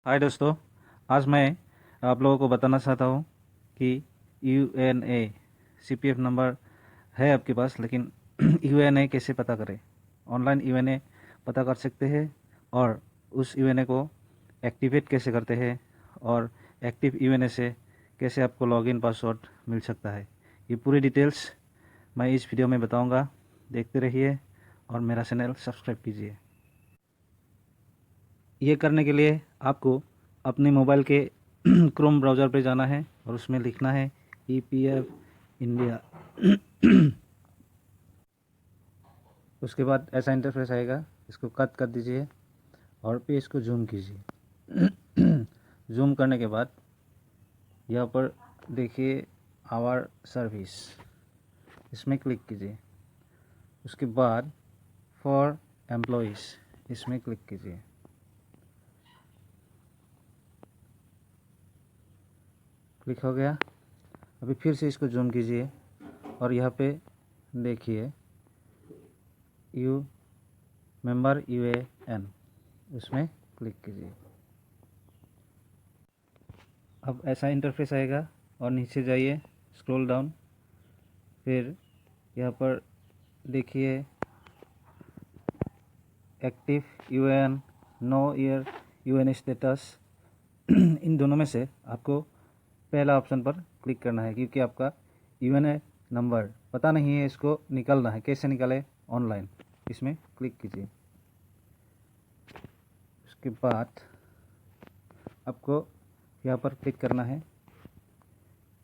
हाय दोस्तों, आज मैं आप लोगों को बताना चाहता हूँ कि यूएनए सीपीएफ नंबर है आपके पास, लेकिन यूएनए कैसे पता करें। ऑनलाइन यूएनए पता कर सकते हैं और उस यूएनए को एक्टिवेट कैसे करते हैं और एक्टिव यूएनए से कैसे आपको लॉगिन पासवर्ड मिल सकता है। ये पूरी डिटेल्स मैं इस वीडियो में बताऊंगा। देखते रहिए और मेरा चैनल सब्सक्राइब कीजिए। ये करने के लिए आपको अपने मोबाइल के क्रोम ब्राउज़र पे जाना है और उसमें लिखना है EPF इंडिया। उसके बाद ऐसा इंटरफेस आएगा, इसको कट कर दीजिए और फिर इसको जूम कीजिए। जूम करने के बाद यहाँ पर देखिए आवर सर्विस, इसमें क्लिक कीजिए। उसके बाद फॉर एम्प्लॉइज़ इसमें क्लिक कीजिए। क्लिक हो गया। अभी फिर से इसको जूम कीजिए और यहाँ पे देखिए यू मेंबर UAN, उसमें क्लिक कीजिए। अब ऐसा इंटरफेस आएगा और नीचे जाइए, स्क्रॉल डाउन, फिर यहाँ पर देखिए active UN, no year UN status. इन दोनों में से आपको पहला ऑप्शन पर क्लिक करना है, क्योंकि आपका यूएनए नंबर पता नहीं है, इसको निकालना है। कैसे निकाले? ऑनलाइन। इसमें क्लिक कीजिए। उसके बाद आपको यहाँ पर क्लिक करना है।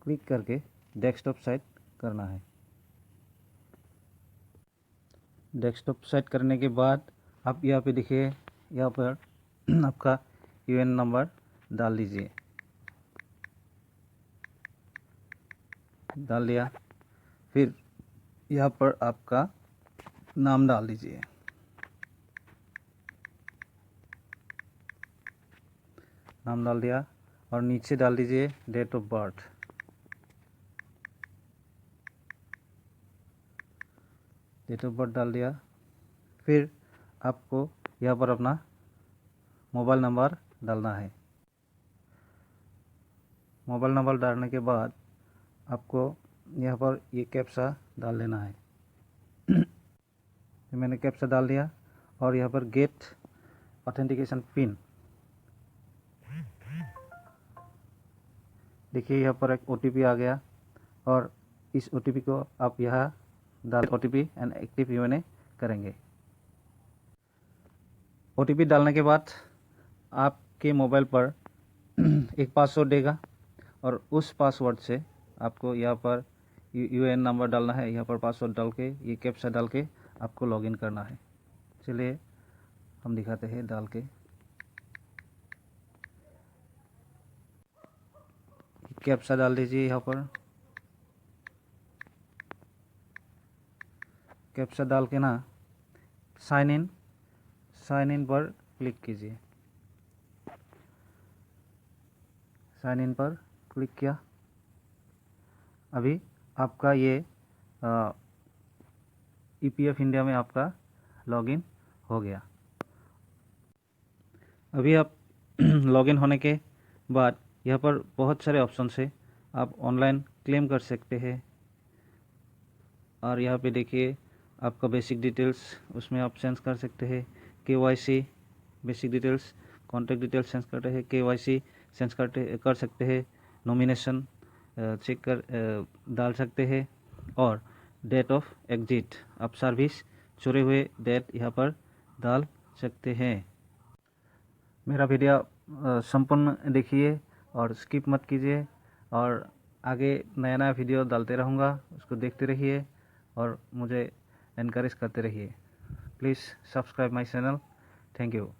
क्लिक करके डेस्कटॉप साइट करना है। डेस्कटॉप साइट करने के बाद आप यहाँ पे देखिए, यहाँ पर आपका यूएन नंबर डाल दीजिए। डाल दिया, फिर यहाँ पर आपका नाम डाल दीजिए। नाम डाल दिया और नीचे डाल दीजिए date of birth. Date of birth डाल दिया। फिर आपको यहाँ पर अपना मोबाइल नंबर डालना है। मोबाइल नंबर डालने के बाद आपको यहाँ पर ये कैप्चा डाल देना है। मैंने कैप्चा डाल दिया और यहाँ पर गेट ऑथेंटिकेशन पिन, देखिए यहाँ पर एक OTP आ गया और इस OTP को आप यहाँ डाल OTP एंड एक्टिव यूएनए करेंगे। OTP डालने के बाद आपके मोबाइल पर एक पासवर्ड देगा और उस पासवर्ड से आपको यहाँ पर यूएन नंबर डालना है। यहाँ पर पासवर्ड डाल के, ये कैप्चा डाल के आपको लॉगिन करना है। चलिए हम दिखाते हैं डाल के। कैप्चा डाल दीजिए यहाँ पर। कैप्चा डाल के ना साइन इन पर क्लिक कीजिए। साइन इन पर क्लिक किया। अभी आपका ये EPF इंडिया में आपका लॉगिन हो गया। अभी आप लॉगिन होने के बाद यहाँ पर बहुत सारे ऑप्शन है, आप ऑनलाइन क्लेम कर सकते हैं। और यहाँ पे देखिए आपका बेसिक डिटेल्स, उसमें आप सेंड कर सकते हैं। KYC basic details, contact details send करते हैं। KYC सेंड कर सकते हैं। नॉमिनेशन चेक कर डाल सकते हैं। और डेट ऑफ एग्जिट, आप सर्विस छोड़े हुए डेट यहाँ पर डाल सकते हैं। मेरा वीडियो संपूर्ण देखिए और स्किप मत कीजिए, और आगे नया नया वीडियो डालते रहूँगा, उसको देखते रहिए और मुझे एनकरेज करते रहिए। Please subscribe my channel. Thank you.